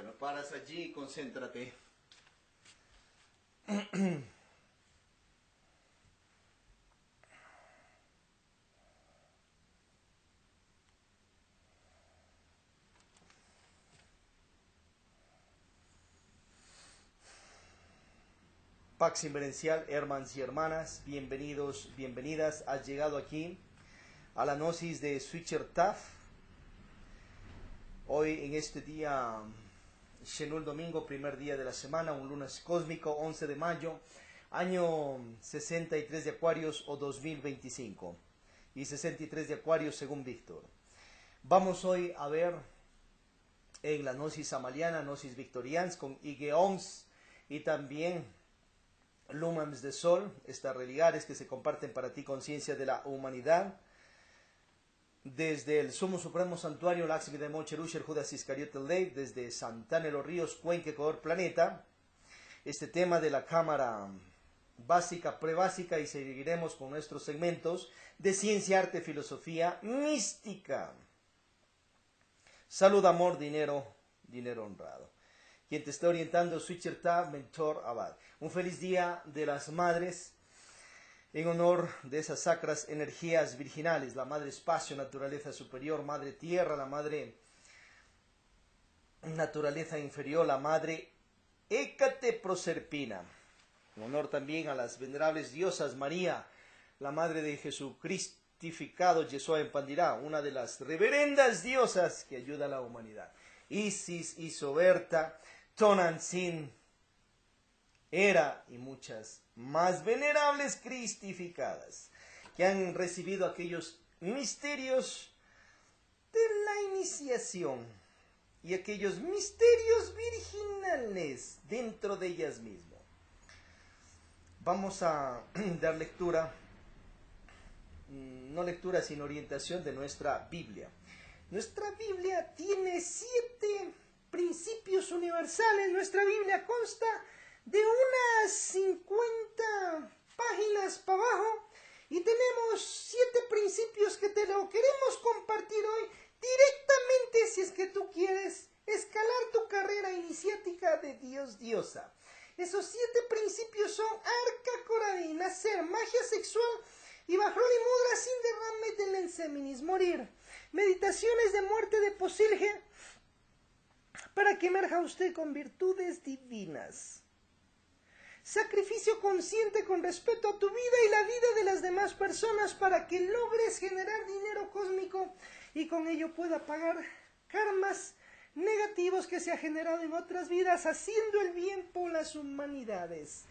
Bueno, paras allí y concéntrate. Pax Inverencial, hermanos y hermanas, bienvenidos, bienvenidas. Has llegado aquí a la gnosis de Switcher Taf. Hoy en este día, Shenul domingo, primer día de la semana, un lunes cósmico, 11 de mayo, año 63 de Acuarios o 2025 y 63 de Acuarios según Víctor. Vamos hoy a ver en la gnosis amaliana, gnosis victorians con Igeoms y también Lumens de Sol, estas religares que se comparten para ti, conciencia de la humanidad. Desde el Sumo Supremo Santuario Laxmi de Mocherusher Judas Iscariote Lake, desde Santana de los Ríos, Cuenca, Ecuador, Planeta, este tema de la cámara básica, prebásica, y seguiremos con nuestros segmentos de ciencia, arte, filosofía, mística. Salud, amor, dinero, dinero honrado. Quien te está orientando, Switcher Tab, Mentor Abad. Un feliz día de las madres, en honor de esas sacras energías virginales, la madre espacio, naturaleza superior, madre tierra, la madre naturaleza inferior, la madre Hécate Proserpina. En honor también a las venerables diosas María, la madre de Jesucristificado Yeshua en Pandirá, una de las reverendas diosas que ayuda a la humanidad. Isis, Isoberta, Tonantzin, Hera y muchas más venerables cristificadas que han recibido aquellos misterios de la iniciación y aquellos misterios virginales dentro de ellas mismas. Vamos a dar lectura, no lectura sino orientación de nuestra Biblia. Nuestra Biblia tiene 7 principios universales. Nuestra Biblia consta de unas 50 páginas para abajo y tenemos 7 principios que te lo queremos compartir hoy directamente si es que tú quieres escalar tu carrera iniciática de Dios diosa. Esos 7 principios son Arca Coradí, nacer, magia sexual y Bajrón y Mudra sin derrame del enseminis, morir, meditaciones de muerte de Posilge para que emerja usted con virtudes divinas. Sacrificio consciente con respeto a tu vida y la vida de las demás personas para que logres generar dinero cósmico y con ello pueda pagar karmas negativos que se ha generado en otras vidas haciendo el bien por las humanidades.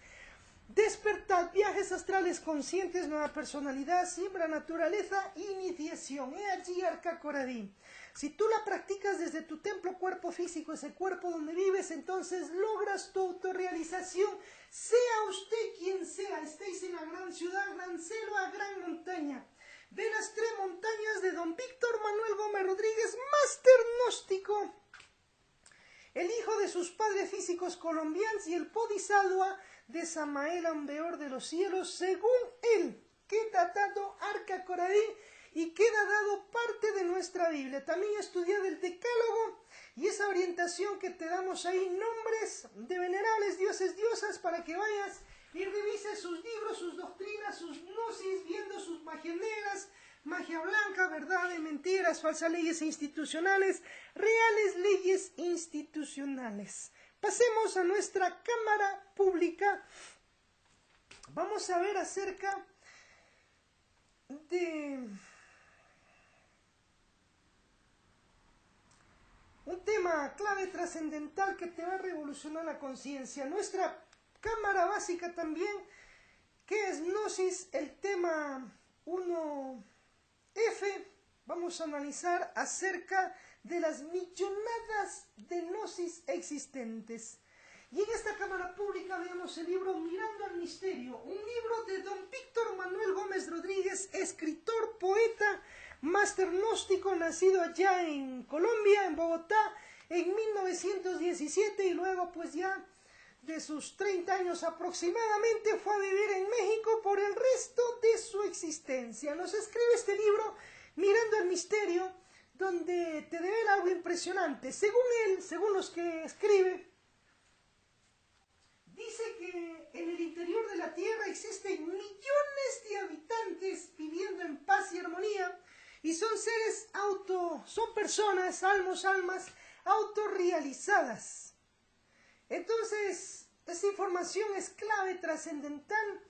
Despertar, viajes astrales conscientes, nueva personalidad, siembra, naturaleza, iniciación. He allí Arca Coradí. Si tú la practicas desde tu templo cuerpo físico, ese cuerpo donde vives, entonces logras tu autorrealización. Sea usted quien sea, estéis en la gran ciudad, gran selva, gran montaña. Ve las 3 montañas de don Víctor Manuel Gómez Rodríguez, máster gnóstico, el hijo de sus padres físicos colombianos y el Bodhisattva de Samael Ambeor de los cielos, según él, queda dado Arca Coradí y queda dado parte de nuestra Biblia. También estudiar el Decálogo y esa orientación que te damos ahí, nombres de venerables dioses, diosas, para que vayas y revises sus libros, sus doctrinas, sus gnosis, viendo sus magias negras, magia blanca, verdad y mentiras, falsas leyes institucionales, reales leyes institucionales. Pasemos a nuestra cámara pública. Vamos a ver acerca de un tema clave trascendental que te va a revolucionar la conciencia. Nuestra cámara básica también, que es Gnosis, el tema 1F, vamos a analizar acerca de las millonadas de Gnosis existentes. Y en esta cámara pública veamos el libro Mirando al Misterio, un libro de don Víctor Manuel Gómez Rodríguez, escritor, poeta, máster gnóstico, nacido allá en Colombia, en Bogotá, en 1917, y luego pues ya de sus 30 años aproximadamente fue a vivir en México por el resto de su existencia. Nos escribe este libro Mirando al Misterio, donde te devela algo impresionante. Según él, según los que escribe, dice que en el interior de la Tierra existen millones de habitantes viviendo en paz y armonía, y son son personas, almas autorrealizadas. Entonces, esa información es clave, trascendental,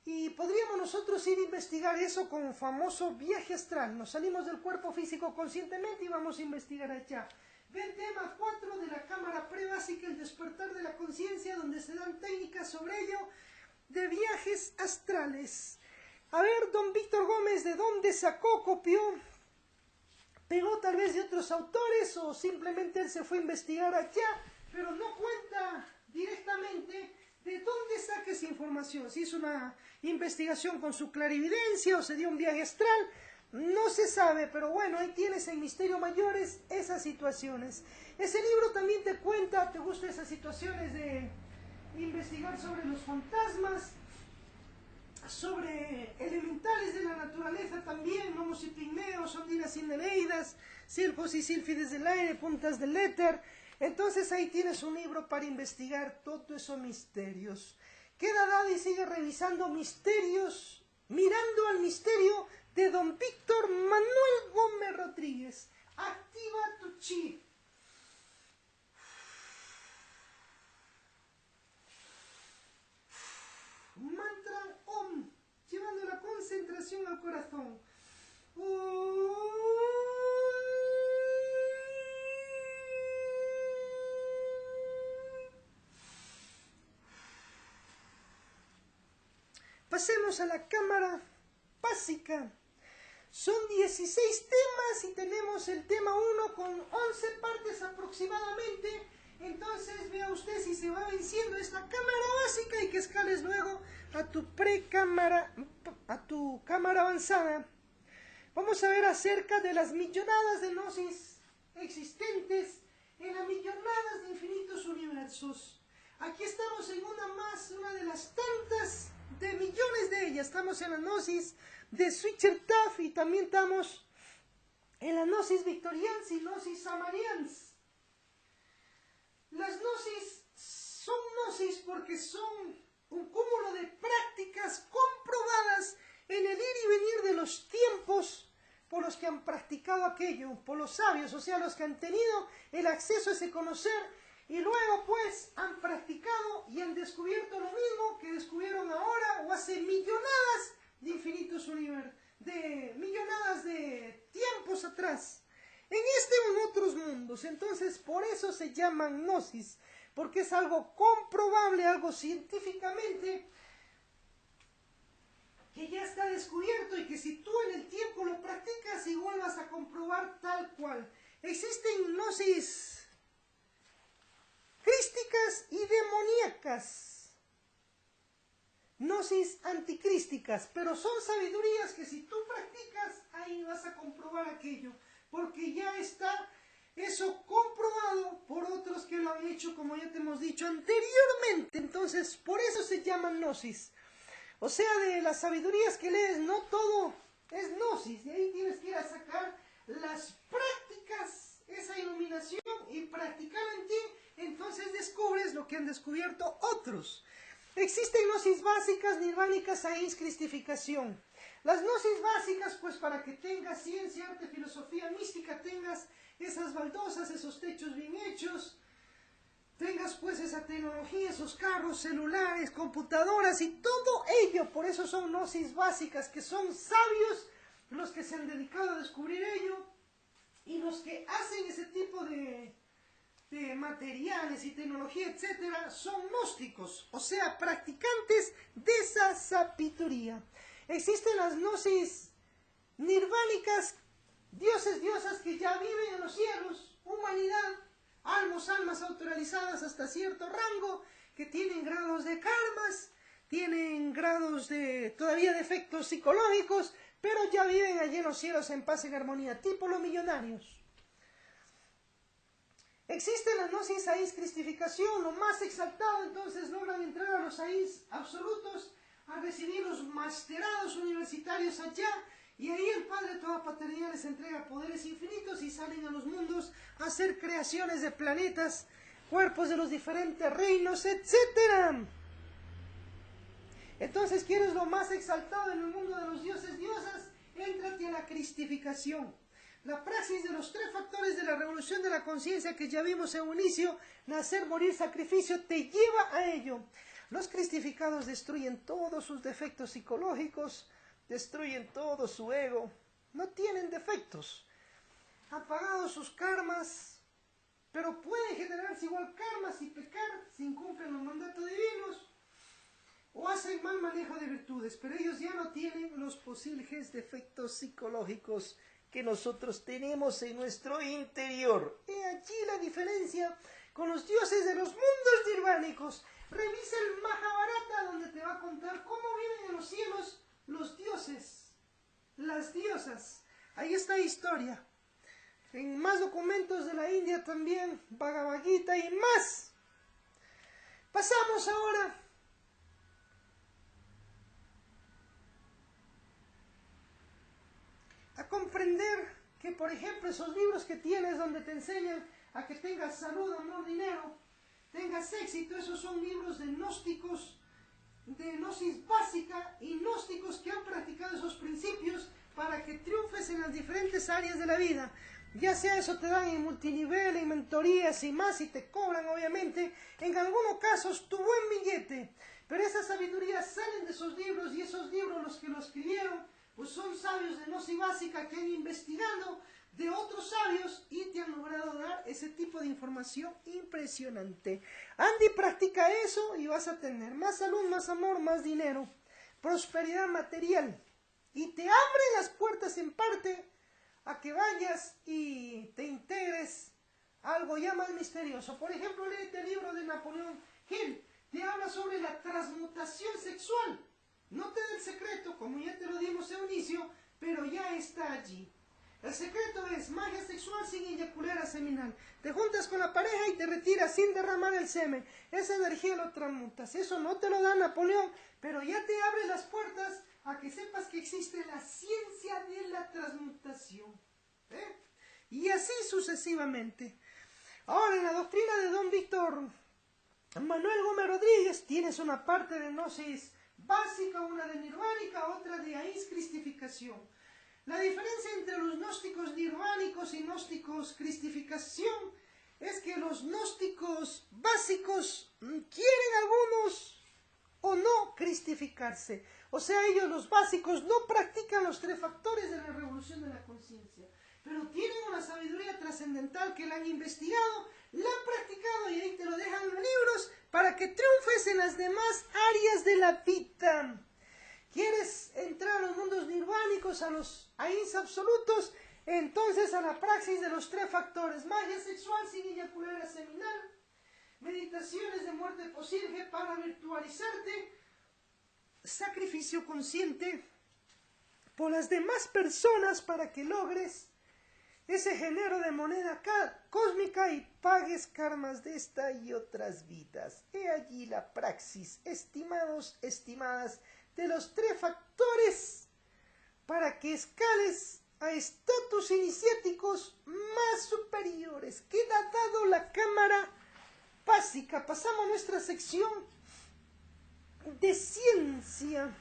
y podríamos nosotros ir a investigar eso con un famoso viaje astral. Nos salimos del cuerpo físico conscientemente y vamos a investigar allá. Ve el tema 4 de la cámara prebásica, el despertar de la conciencia, donde se dan técnicas sobre ello de viajes astrales. A ver, don Víctor Gómez, ¿de dónde sacó, copió, pegó tal vez de otros autores, o simplemente él se fue a investigar allá, pero no cuenta directamente de dónde saca esa información? Si hizo una investigación con su clarividencia o se dio un viaje astral, no se sabe, pero bueno, ahí tienes en Misterio Mayores esas situaciones. Ese libro también te cuenta, te gustan esas situaciones de investigar sobre los fantasmas, sobre elementales de la naturaleza también, gnomos y pigmeos, ondinas y nereidas, silfos y sílfides del aire, puntas del éter. Entonces ahí tienes un libro para investigar todos esos misterios. Queda dado y sigue revisando misterios, mirando al misterio de don Víctor Manuel Gómez Rodríguez. Activa tu chi. Mantra Om, llevando la concentración al corazón. Pasemos a la cámara básica. Son 16 temas y tenemos el tema 1 con 11 partes aproximadamente. Entonces vea usted si se va venciendo esta cámara básica y que escales luego a tu precámara, a tu cámara avanzada. Vamos a ver acerca de las millonadas de gnosis existentes en las millonadas de infinitos universos. Aquí estamos en una de las tantas de millones de ellas. Estamos en la gnosis de Switchertaf y también estamos en la gnosis victorians y gnosis samarians. Las gnosis son gnosis porque son un cúmulo de prácticas comprobadas en el ir y venir de los tiempos por los que han practicado aquello, por los sabios, o sea, los que han tenido el acceso a ese conocer y luego pues han practicado y han descubierto lo mismo que descubrieron ahora o hace millonadas de infinitos universos, de millonadas de tiempos atrás, en este o en otros mundos. Entonces por eso se llaman gnosis, porque es algo comprobable, algo científicamente que ya está descubierto y que si tú en el tiempo lo practicas igual vas a comprobar tal cual. Existen gnosis crísticas y demoníacas, gnosis anticrísticas, pero son sabidurías que si tú practicas ahí vas a comprobar aquello, porque ya está eso comprobado por otros que lo han hecho, como ya te hemos dicho anteriormente. Entonces por eso se llaman gnosis. O sea, de las sabidurías que lees, no todo es gnosis. De ahí tienes que ir a sacar las prácticas, esa iluminación y practicar en ti. Entonces descubres lo que han descubierto otros. Existen gnosis básicas, nirvánicas, ahís, cristificación. Las gnosis básicas, pues para que tengas ciencia, arte, filosofía, mística, tengas esas baldosas, esos techos bien hechos, tengas pues esa tecnología, esos carros, celulares, computadoras y todo ello. Por eso son gnosis básicas, que son sabios los que se han dedicado a descubrir ello y los que hacen ese tipo de materiales y tecnología, etcétera, son gnósticos, o sea, practicantes de esa sabiduría. Existen las gnosis nirvánicas, dioses, diosas que ya viven en los cielos, humanidad, almas autorrealizadas hasta cierto rango, que tienen grados de karmas, tienen grados de todavía de efectos psicológicos, pero ya viven allí en los cielos en paz y en armonía, tipo los millonarios. Existe la gnosis ahís cristificación, lo más exaltado, entonces logran entrar a los ahís absolutos, a recibir los masterados universitarios allá, y ahí el Padre de toda paternidad les entrega poderes infinitos y salen hacer creaciones de planetas, cuerpos de los diferentes reinos, etc. Entonces, ¿quieres lo más exaltado en el mundo de los dioses, diosas? Éntrate a la cristificación. La praxis de los 3 factores de la revolución de la conciencia que ya vimos en un inicio, nacer, morir, sacrificio, te lleva a ello. Los cristificados destruyen todos sus defectos psicológicos, destruyen todo su ego, no tienen defectos, han pagado sus karmas, pero pueden generarse igual karmas y pecar si incumplen los mandatos divinos o hacen mal manejo de virtudes, pero ellos ya no tienen los posibles defectos psicológicos que nosotros tenemos en nuestro interior. He allí la diferencia con los dioses de los mundos nirvánicos. Revisa el Mahabharata, donde te va a contar cómo viven en los cielos los dioses, las diosas. Ahí está la historia. En más documentos de la India también, Bhagavad Gita y más. Pasamos ahora a comprender que, por ejemplo, esos libros que tienes donde te enseñan a que tengas salud, amor, dinero, tengas éxito, esos son libros de gnósticos, de gnosis básica y gnósticos que han practicado esos principios para que triunfes en las diferentes áreas de la vida. Ya sea eso te dan en multinivel, en mentorías y más, y te cobran obviamente, en algunos casos, tu buen billete. Pero esas sabidurías salen de esos libros, y esos libros, los que lo escribieron, pues son sabios de gnosis básica que han investigado de otros sabios y te han logrado dar ese tipo de información impresionante. Andy, practica eso y vas a tener más salud, más amor, más dinero, prosperidad material. Y te abre las puertas en parte a que vayas y te integres a algo ya más misterioso. Por ejemplo, léete el libro de Napoleón Hill. Te habla sobre la transmutación sexual. No te da el secreto, como ya te lo dimos en un inicio, pero ya está allí. El secreto es magia sexual sin eyacular seminal. Te juntas con la pareja y te retiras sin derramar el semen. Esa energía lo transmutas. Eso no te lo da Napoleón, pero ya te abre las puertas a que sepas que existe la ciencia de la transmutación. Y así sucesivamente. Ahora, en la doctrina de don Víctor Manuel Gómez Rodríguez tienes una parte de gnosis básica, una de nirvánica, otra de ahís cristificación. La diferencia entre los gnósticos nirvánicos y gnósticos cristificación es que los gnósticos básicos quieren algunos o no cristificarse. O sea, ellos los básicos no practican los 3 factores de la revolución de la conciencia, pero tienen una sabiduría trascendental que la han investigado, la han practicado y ahí te lo dejan en los libros para que triunfes en las demás áreas de la vida. ¿Quieres entrar a los mundos nirvánicos, a los ahís absolutos? Entonces a la praxis de los 3 factores: magia sexual sin eyacular seminal, meditaciones de muerte posible para virtualizarte, sacrificio consciente por las demás personas para que logres ese género de moneda cósmica y pagues karmas de esta y otras vidas. He allí la praxis, estimados, estimadas, de los 3 factores para que escales a estatus iniciáticos más superiores. Queda dado la cámara básica. Pasamos a nuestra sección de ciencia.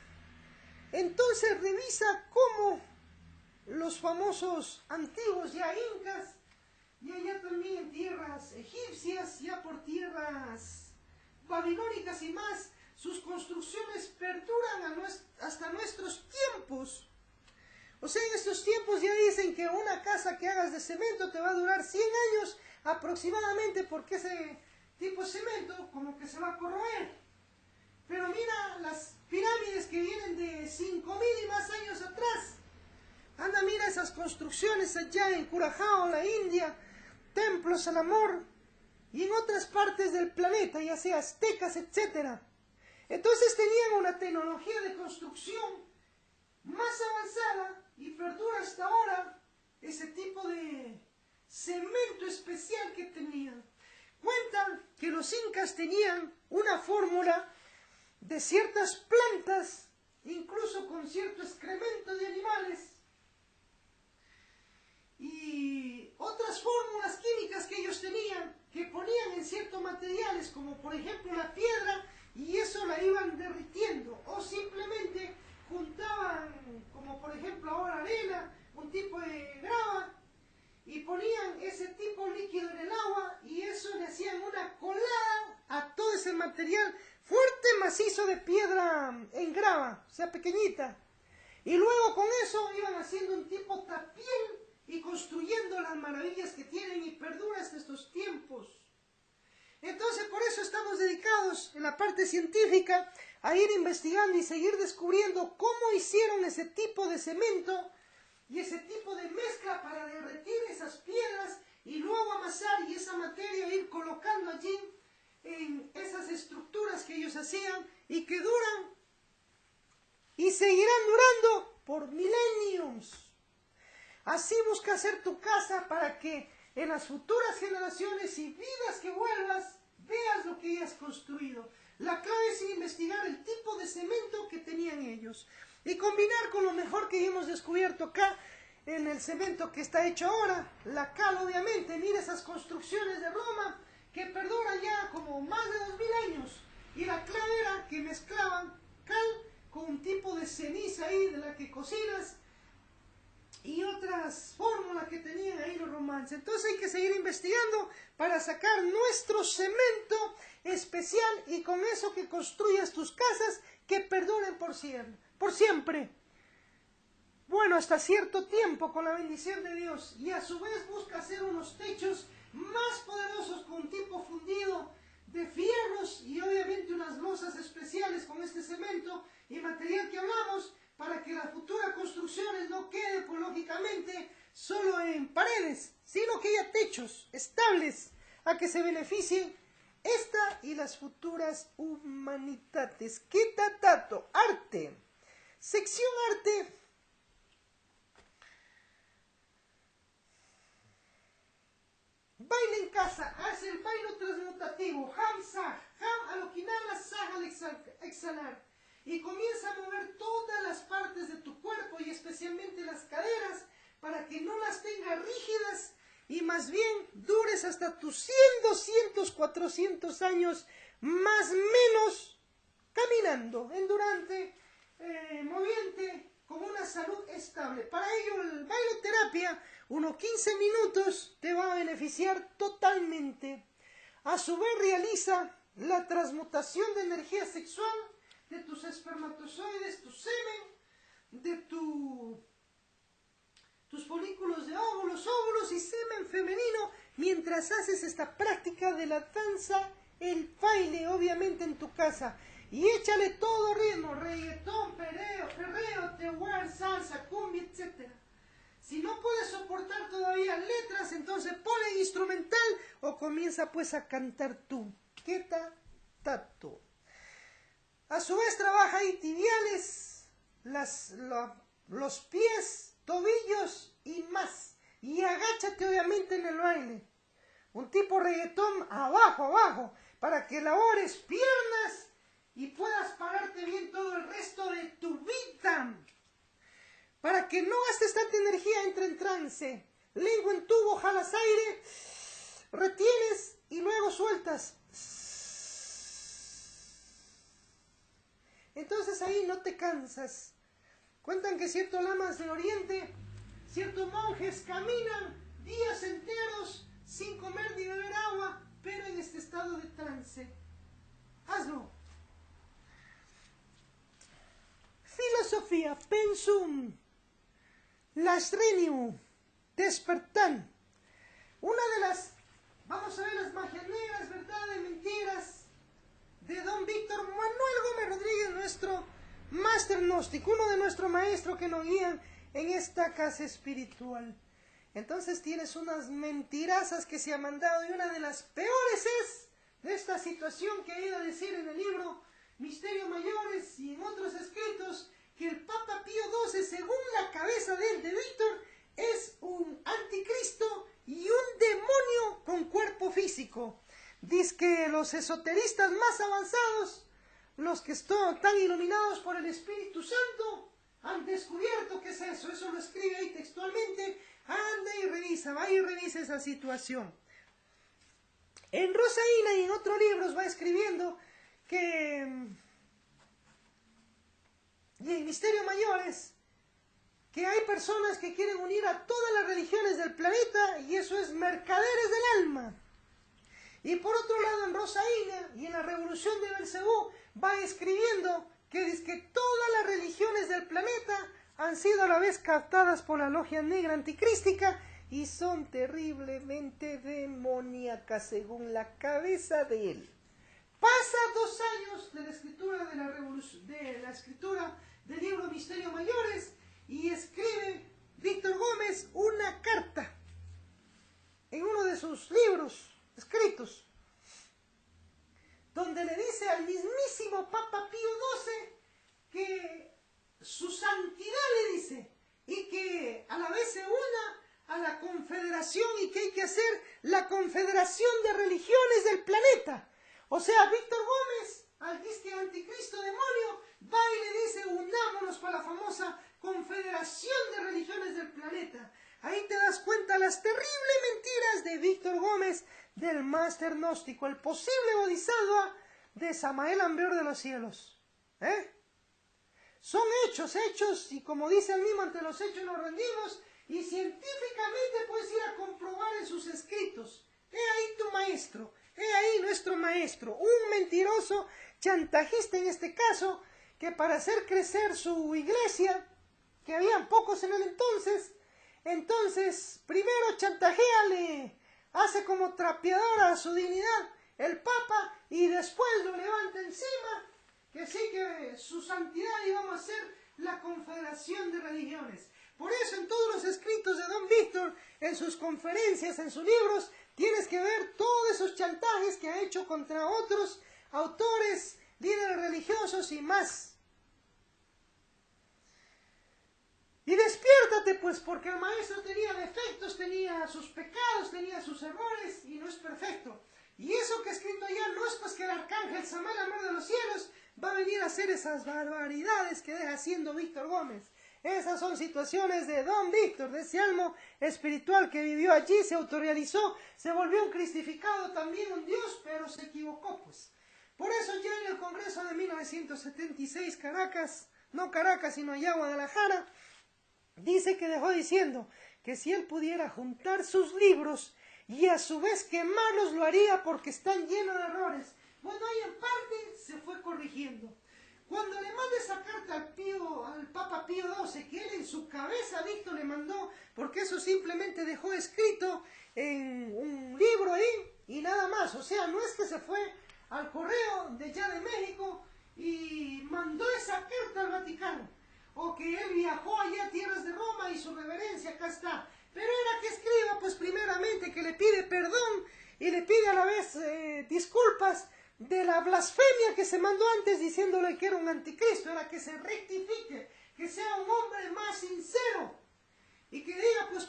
Entonces revisa cómo los famosos antiguos ya incas, y allá también en tierras egipcias, ya por tierras babilónicas y más, sus construcciones perduran hasta nuestros tiempos. O sea, en estos tiempos ya dicen que una casa que hagas de cemento te va a durar 100 años aproximadamente, porque ese tipo de cemento como que se va a corroer. Pero mira las pirámides que vienen de 5.000 y más años atrás. Anda, mira esas construcciones allá en Curazao, la India, templos al amor, y en otras partes del planeta, ya sea aztecas, etc. Entonces tenían una tecnología de construcción más avanzada y perdura hasta ahora ese tipo de cemento especial que tenían. Cuentan que los incas tenían una fórmula de ciertas plantas, incluso con cierto excremento de animales, y otras fórmulas químicas materiales, como por ejemplo la piedra, y eso la iban derritiendo, o simplemente juntaban, como por ejemplo ahora arena, un tipo de grava, y ponían ese tipo líquido en el agua, y eso le hacían una colada a todo ese material fuerte, macizo de piedra en grava, o sea, pequeñita. Y luego con eso iban haciendo un tipo tapiel y construyendo las maravillas que tienen y perduran hasta estos tiempos. Entonces, por eso estamos dedicados en la parte científica a ir investigando y seguir descubriendo cómo hicieron ese tipo de cemento y ese tipo de mezcla para derretir esas piedras y luego amasar y esa materia ir colocando allí en esas estructuras que ellos hacían y que duran y seguirán durando por milenios. Así busca hacer tu casa para que en las futuras generaciones y vidas que vuelvas, veas lo que hayas construido. La clave es investigar el tipo de cemento que tenían ellos y combinar con lo mejor que hemos descubierto acá en el cemento que está hecho ahora, la cal obviamente. Mira esas construcciones de Roma que perduran ya como más de 2000 años, y la clave era que mezclaban cal con un tipo de ceniza ahí de la que cocinas y otras fórmulas que tenían ahí los romanos. Entonces hay que seguir investigando para sacar nuestro cemento especial y con eso que construyas tus casas que perduren por siempre. Bueno, hasta cierto tiempo con la bendición de Dios, y a su vez busca hacer unos techos más poderosos con tipo fundido de fierros y obviamente unas losas especiales con este cemento y material que hablamos, para que las futuras construcciones no queden, pues, lógicamente, solo en paredes, sino que haya techos estables a que se beneficien esta y las futuras humanidades. ¿Qué tato? Arte. Sección arte. Baile en casa, hace el baile transmutativo. Ham sah, ham al inhalar, sah al exhalar. Y comienza a mover todas las partes de tu cuerpo y especialmente las caderas para que no las tengas rígidas y más bien dures hasta tus 100, 200, 400 años más menos caminando, endurante, moviente, con una salud estable. Para ello el bailoterapia, unos 15 minutos, te va a beneficiar totalmente. A su vez realiza la transmutación de energía sexual de tus espermatozoides, tu semen, de tus folículos de óvulos y semen femenino, mientras haces esta práctica de la danza, el baile, obviamente en tu casa. Y échale todo ritmo, reggaetón, perreo, tehuar, salsa, cumbia, etc. Si no puedes soportar todavía letras, entonces ponle instrumental o comienza pues a cantar tú. ¿Qué tato? A su vez trabaja ahí tibiales, los pies, tobillos y más. Y agáchate obviamente en el baile. Un tipo reggaetón abajo, para que elabores piernas y puedas pararte bien todo el resto de tu vida. Para que no gastes tanta energía, entra en trance. Lengua en tubo, jalas aire, retienes y luego sueltas. Entonces ahí no te cansas. Cuentan que ciertos lamas del oriente, ciertos monjes caminan días enteros sin comer ni beber agua, pero en este estado de trance. Hazlo. Filosofía, pensum, lastrenium, despertán. Una de las, vamos a ver las magias negras, verdades, mentiras, de don Víctor Manuel Gómez Rodríguez, nuestro máster gnóstico, uno de nuestros maestros que nos guían en esta casa espiritual. Entonces tienes unas mentirazas que se han mandado, y una de las peores es de esta situación que ha ido a decir en el libro Misterios Mayores y en otros escritos, que el Papa Pío XII, según la cabeza de Víctor, es un anticristo y un demonio con cuerpo físico. Dice que los esoteristas más avanzados, los que están iluminados por el Espíritu Santo, han descubierto qué es eso. Eso lo escribe ahí textualmente. Anda y revisa, vaya y revisa esa situación. En Rosaína y en otros libros va escribiendo que, y en Misterios Mayores, que hay personas que quieren unir a todas las religiones del planeta y eso es mercaderes del alma. Y por otro lado en Rosaína y en la Revolución de Belcebú va escribiendo que todas las religiones del planeta han sido a la vez captadas por la logia negra anticrística y son terriblemente demoníacas según la cabeza de él. Pasa 2 años de la escritura de la revolución, de la escritura del libro Misterios Mayores y escribe Víctor Gómez una carta en uno de sus libros escritos donde le dice al mismísimo Papa Pío XII que su santidad le dice y que a la vez se una a la confederación y que hay que hacer la confederación de religiones del planeta. O sea, Víctor Gómez, al disque anticristo demonio, va y le dice, unámonos para la famosa confederación de religiones del planeta. Ahí te das cuenta las terribles mentiras de Víctor Gómez, del máster gnóstico, el posible bodhisattva de Samael Ambeor de los cielos. Son hechos, y como dice el mismo, ante los hechos nos rendimos, y científicamente puedes ir a comprobar en sus escritos. He ahí tu maestro, he ahí nuestro maestro, un mentiroso, chantajista en este caso, que para hacer crecer su iglesia, que habían pocos en el entonces primero chantajéale, hace como trapeadora a su dignidad el Papa, y después lo levanta encima, que sí que su santidad íbamos a hacer la confederación de religiones. Por eso en todos los escritos de Don Víctor, en sus conferencias, en sus libros, tienes que ver todos esos chantajes que ha hecho contra otros autores, líderes religiosos y más. Y despiértate pues, porque el maestro tenía defectos, tenía sus pecados, tenía sus errores y no es perfecto. Y eso que he escrito allá no es pues que el arcángel Samael Amor de los cielos va a venir a hacer esas barbaridades que deja haciendo Víctor Gómez. Esas son situaciones de Don Víctor, de ese alma espiritual que vivió allí, se autorrealizó, se volvió un cristificado, también un Dios, pero se equivocó pues. Por eso ya en el Congreso de 1976, Caracas, no Caracas, sino allá Guadalajara, dice que dejó diciendo que si él pudiera juntar sus libros y a su vez quemarlos, lo haría porque están llenos de errores. Bueno, ahí en parte se fue corrigiendo. Cuando le manda esa carta al Papa Pío XII, que él en su cabeza Víctor le mandó, porque eso simplemente dejó escrito en un libro ahí y nada más. O sea, no es que se fue al correo de allá de México y mandó esa carta al Vaticano, o que él viajó allá a tierras de Roma y su reverencia acá está. Pero era que escriba, pues primeramente que le pide perdón y le pide a la vez disculpas de la blasfemia que se mandó antes diciéndole que era un anticristo, era que se rectifique, que sea un hombre más sincero y que diga pues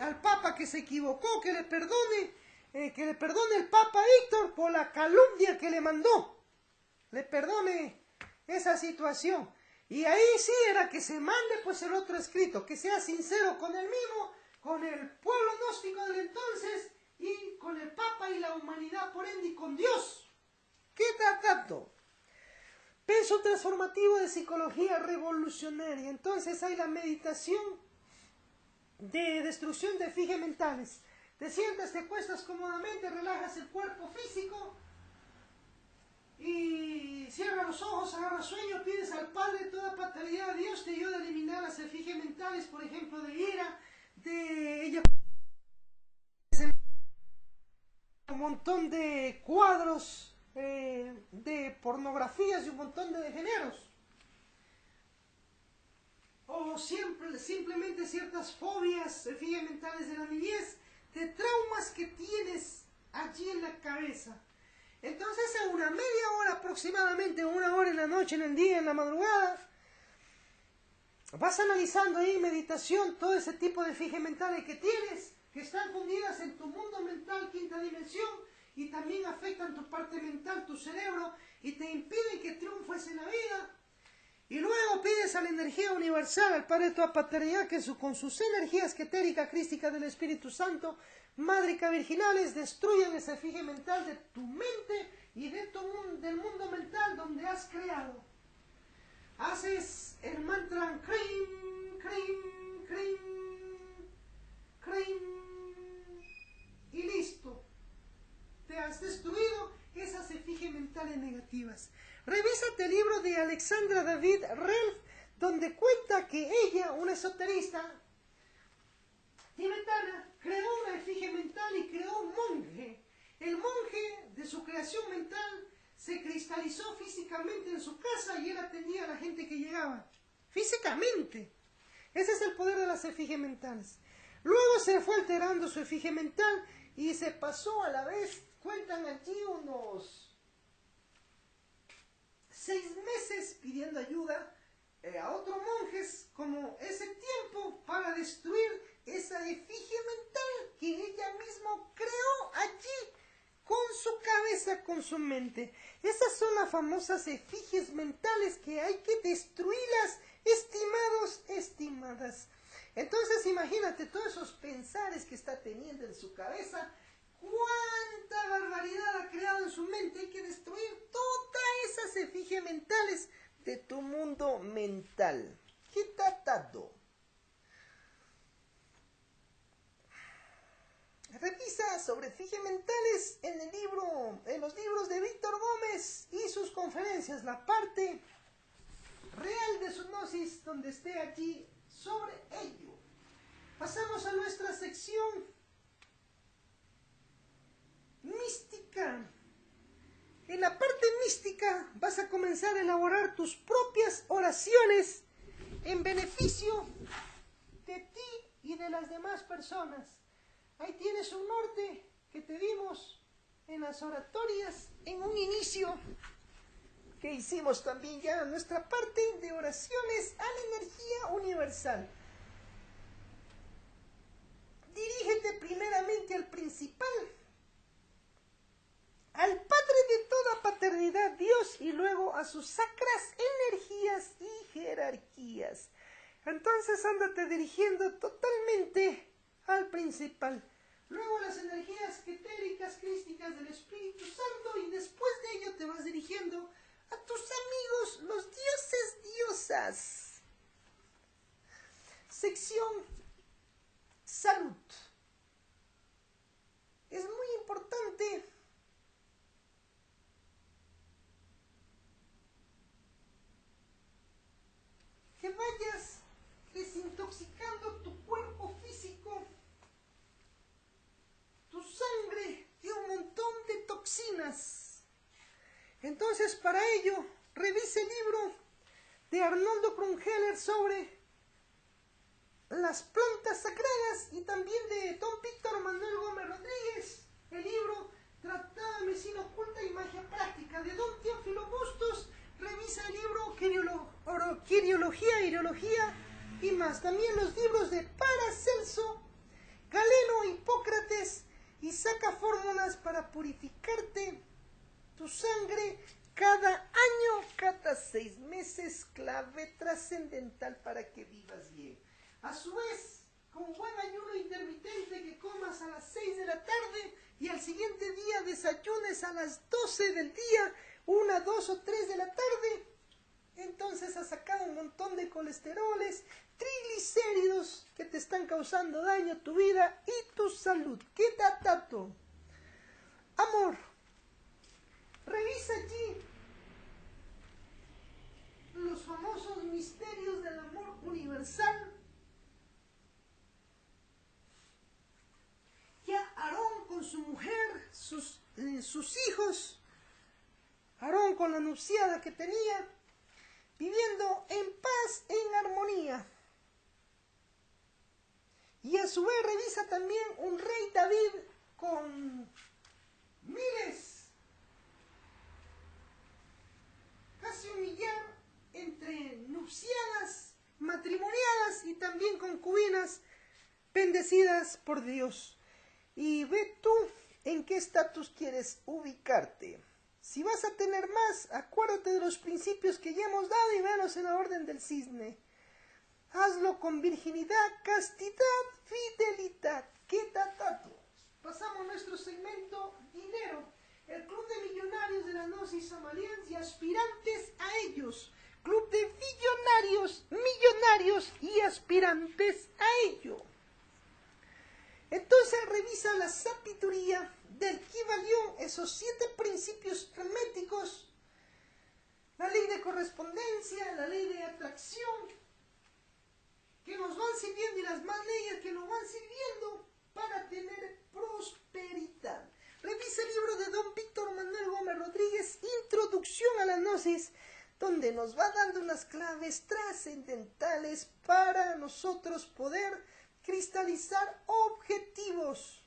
al Papa que se equivocó, que le perdone el Papa Víctor por la calumnia que le mandó, le perdone esa situación. Y ahí sí era que se mande pues el otro escrito, que sea sincero con él mismo, con el pueblo gnóstico del entonces y con el Papa y la humanidad por ende y con Dios. ¿Qué tratando? Peso transformativo de psicología revolucionaria. Entonces hay la meditación de destrucción de fijes mentales. Te sientas, te acuestas cómodamente, relajas el cuerpo físico y cierra los ojos, agarra sueño, pides al Padre toda paternidad a Dios, te ayuda a eliminar las fijes mentales, por ejemplo, de ira, de ella, un montón de cuadros de pornografías y un montón de degeneros, o simplemente ciertas fobias, fijes mentales de la niñez, de traumas que tienes allí en la cabeza. Entonces a una media hora aproximadamente, 1 hora en la noche, en el día, en la madrugada, vas analizando ahí en meditación todo ese tipo de fijes mentales que tienes, que están fundidas en tu mundo mental, quinta dimensión, y también afectan tu parte mental, tu cerebro, y te impiden que triunfes en la vida. Y luego pides a la energía universal, al Padre de toda paternidad, que con sus energías etéricas, crísticas del Espíritu Santo, Madrica virginales destruyen esa efigie mental de tu mente y de del mundo mental donde has creado. Haces el mantra Krim, Krim, Krim, Krim y listo. Te has destruido esas efigies mentales negativas. Revísate el libro de Alexandra David Relf, donde cuenta que ella, una esoterista tibetana, creó una efigie mental y creó un monje. El monje, de su creación mental, se cristalizó físicamente en su casa y él atendía a la gente que llegaba. Físicamente. Ese es el poder de las efigies mentales. Luego se fue alterando su efigie mental y se pasó a la vez, cuentan allí unos 6 meses pidiendo ayuda a otros monjes como ese tiempo para destruir esa efigie mental que ella misma creó allí con su cabeza, con su mente. Esas son las famosas efigies mentales que hay que destruirlas, estimados, estimadas. Entonces imagínate todos esos pensares que está teniendo en su cabeza, cuánta barbaridad ha creado en su mente. Hay que destruir todas esas efigies mentales de tu mundo mental. Quitatado. Revisa sobre efigies mentales en los libros de Víctor Gómez y sus conferencias, la parte real de su gnosis, donde esté allí sobre ello. Pasamos a nuestra sección mística. En la parte mística vas a comenzar a elaborar tus propias oraciones en beneficio de ti y de las demás personas. Ahí tienes un norte que te dimos en las oratorias en un inicio que hicimos también ya nuestra parte de oraciones a la energía universal. Dirígete primeramente al principal, al Padre de toda paternidad, Dios, y luego a sus sacras energías y jerarquías. Entonces ándate dirigiendo totalmente al principal, luego a las energías etéricas, crísticas del Espíritu Santo, y después de ello te vas dirigiendo a tus amigos, los dioses, diosas. Sección salud. Es muy importante que vayas desintoxicando tu cuerpo físico, tu sangre de un montón de toxinas. Entonces, para ello, revise el libro de Arnoldo Krumheller sobre las plantas sagradas y también de don Víctor Manuel Gómez Rodríguez, el libro Tratado de Medicina Oculta y Magia Práctica de don Teófilo Bustos. Revisa el libro Quiriología, Irología y más. También los libros de Paracelso, Galeno, Hipócrates, y saca fórmulas para purificarte tu sangre cada año, cada 6 meses, clave trascendental para que vivas bien. A su vez, con buen ayuno intermitente, que comas a las 6 de la tarde y al siguiente día desayunes a las 12 del día, 1, 2 o 3 de la tarde, entonces has sacado un montón de colesteroles, triglicéridos que te están causando daño a tu vida y tu salud. ¿Qué tato? Amor. Revisa allí los famosos misterios del amor universal. Ya Aarón con su mujer, sus hijos, Aarón con la nupciada que tenía, viviendo en paz, en armonía. Y a su vez revisa también un rey David con miles, casi 1 millón, entre nupciadas, matrimoniadas y también concubinas bendecidas por Dios. Y ve tú en qué estatus quieres ubicarte. Si vas a tener más, acuérdate de los principios que ya hemos dado y véalos en la orden del cisne. Hazlo con virginidad, castidad, fidelidad. ¿Qué tato? Gnosis Samarians y aspirantes a ellos. Club de millonarios y aspirantes a ello. Entonces revisa la sabiduría del Kybalión, esos 7 principios herméticos, la ley de correspondencia, la ley de atracción, que nos van sirviendo, y las más leyes que nos van sirviendo para tener prosperidad. Revisa el libro de don Víctor Manuel Gómez Rodríguez, Introducción a la Gnosis, donde nos va dando unas claves trascendentales para nosotros poder cristalizar objetivos,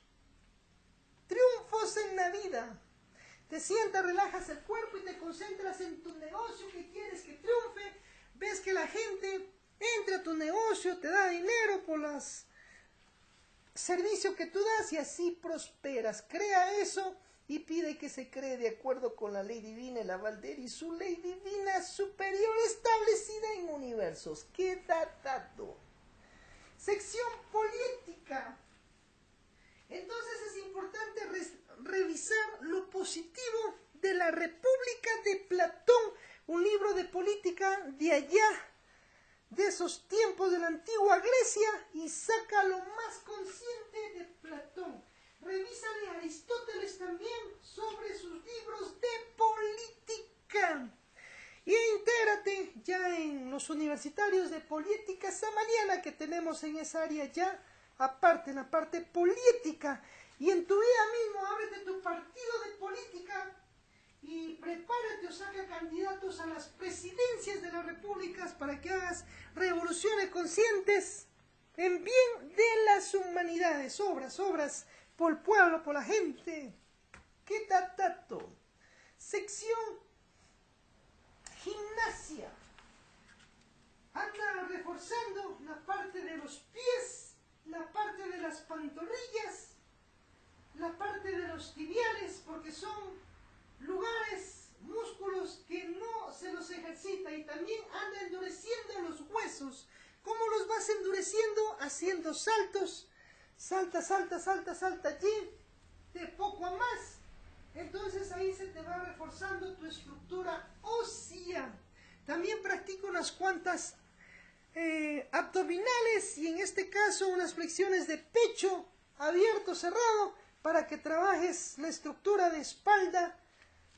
triunfos en la vida. Te sientas, relajas el cuerpo y te concentras en tu negocio que quieres que triunfe. Ves que la gente entra a tu negocio, te da dinero por los servicios que tú das y así prosperas. Crea eso y pide que se cree de acuerdo con la ley divina, el aval de él y su ley divina superior establecida en universos. Queda dado. Sección política. Entonces es importante revisar lo positivo de la República de Platón, un libro de política de allá, de esos tiempos de la antigua Grecia, y saca lo más consciente de Platón. Revisa de Aristóteles también sobre sus libros de política. Y intégrate ya en los universitarios de política samariana que tenemos en esa área ya, aparte, en la parte política. Y en tu vida mismo, ábrete tu partido de política y prepárate o saca candidatos a las presidencias de las repúblicas para que hagas revoluciones conscientes en bien de las humanidades. Obras por el pueblo, por la gente. ¿Qué tato? Sección gimnasia. Anda reforzando la parte de los pies, la parte de las pantorrillas, la parte de los tibiales, porque son lugares, músculos que no se los ejercita, y también anda endureciendo los huesos. ¿Cómo los vas endureciendo? Haciendo saltos. Salta allí, de poco a más. Entonces ahí se te va reforzando tu estructura ósea. También practica unas cuantas abdominales y en este caso unas flexiones de pecho abierto, cerrado, para que trabajes la estructura de espalda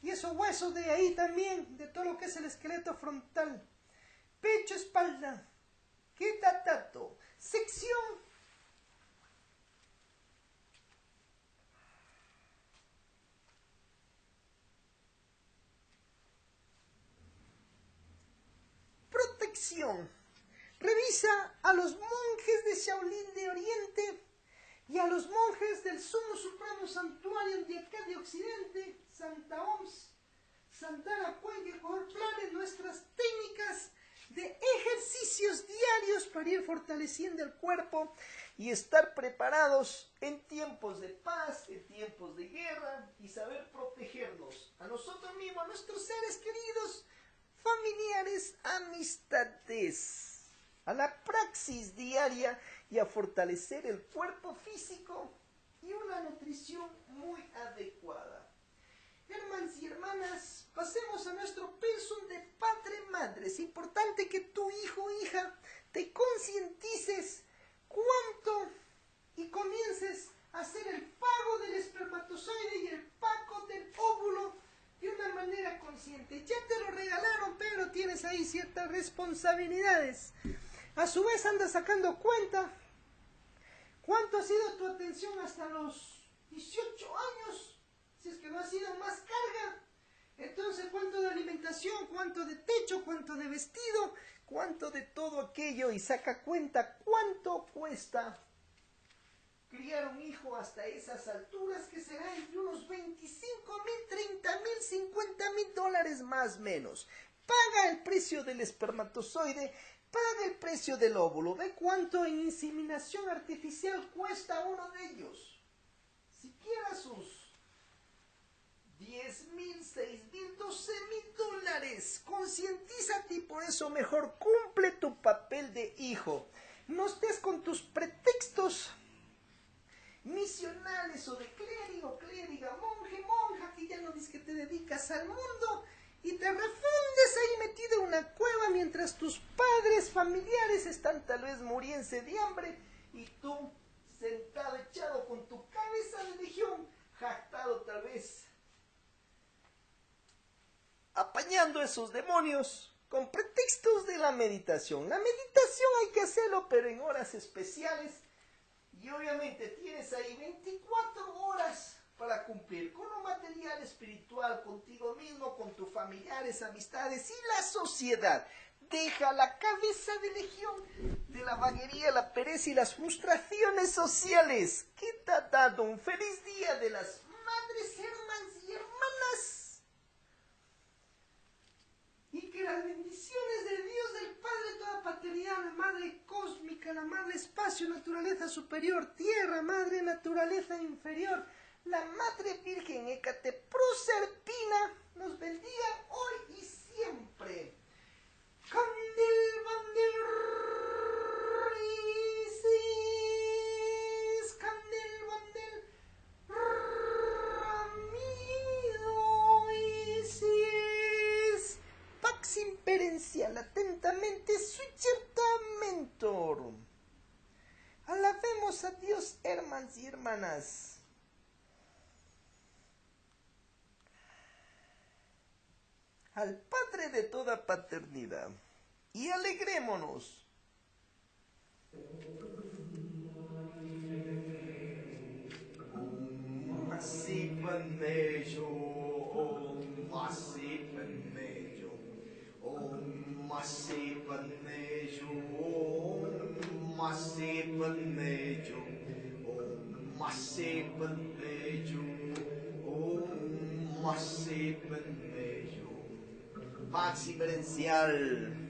y esos huesos de ahí también, de todo lo que es el esqueleto frontal. Pecho, espalda. ¿Qué tato? Sección protección. Revisa a los monjes de Shaolin de Oriente y a los monjes del Sumo Supremo Santuario de acá de Occidente, Santa OMS, Santana Puente, planes nuestras técnicas de ejercicios diarios para ir fortaleciendo el cuerpo y estar preparados en tiempos de paz, en tiempos de guerra, y saber protegernos a nosotros mismos, a nuestros seres queridos, familiares, amistades, a la praxis diaria y a fortalecer el cuerpo físico y una nutrición muy adecuada. Hermanos y hermanas, pasemos a nuestro pensum de padre-madre. Es importante que tu hijo o hija te concientices cuánto y comiences a hacer el pago del espermatozoide y el pago del óvulo de una manera consciente. Ya te lo regalaron, pero tienes ahí ciertas responsabilidades. A su vez andas sacando cuenta cuánto ha sido tu atención hasta los 18 años. Si es que no ha sido más carga, entonces cuánto de alimentación, cuánto de techo, cuánto de vestido, cuánto de todo aquello, y saca cuenta cuánto cuesta criar un hijo hasta esas alturas, que será entre unos 25,000, 30,000, 50,000 dólares más o menos. Paga el precio del espermatozoide, paga el precio del óvulo. Ve cuánto en inseminación artificial cuesta uno de ellos. Siquiera sus 10,000, 6,000, 12,000 dólares. Concientízate y por eso mejor cumple tu papel de hijo. No estés con tus pretextos misionales o de clérigo, clériga, monje, monja, que ya no dices que te dedicas al mundo y te refundes ahí metido en una cueva mientras tus padres, familiares están tal vez muriéndose de hambre y tú sentado, echado con tu cabeza de legión, jactado tal vez, apañando esos demonios con pretextos de la meditación. La meditación hay que hacerlo, pero en horas especiales. Y obviamente tienes ahí 24 horas para cumplir con lo material, espiritual, contigo mismo, con tus familiares, amistades y la sociedad. Deja la cabeza de legión de la vaguería, la pereza y las frustraciones sociales. ¿Qué te ha dado un feliz día de las madres, hermanas y hermanas? Y que las bendiciones de Dios, del Padre, toda paternidad, la Madre cósmica, la Madre espacio, naturaleza superior, tierra, Madre naturaleza inferior, la Madre Virgen Hécate Proserpina, nos bendiga hoy y siempre. Candel, bandel, Isis, candel, bandel, Ramido, Isis, Pax imperencial, atentamente, suicertamentor. Alabemos a Dios, hermanos y hermanas. Al Padre de toda paternidad, y alegrémonos. Masipan mello, masipan mello, masipan mello, masipan mello, masipan mello, masipan mello. Pax diferencial.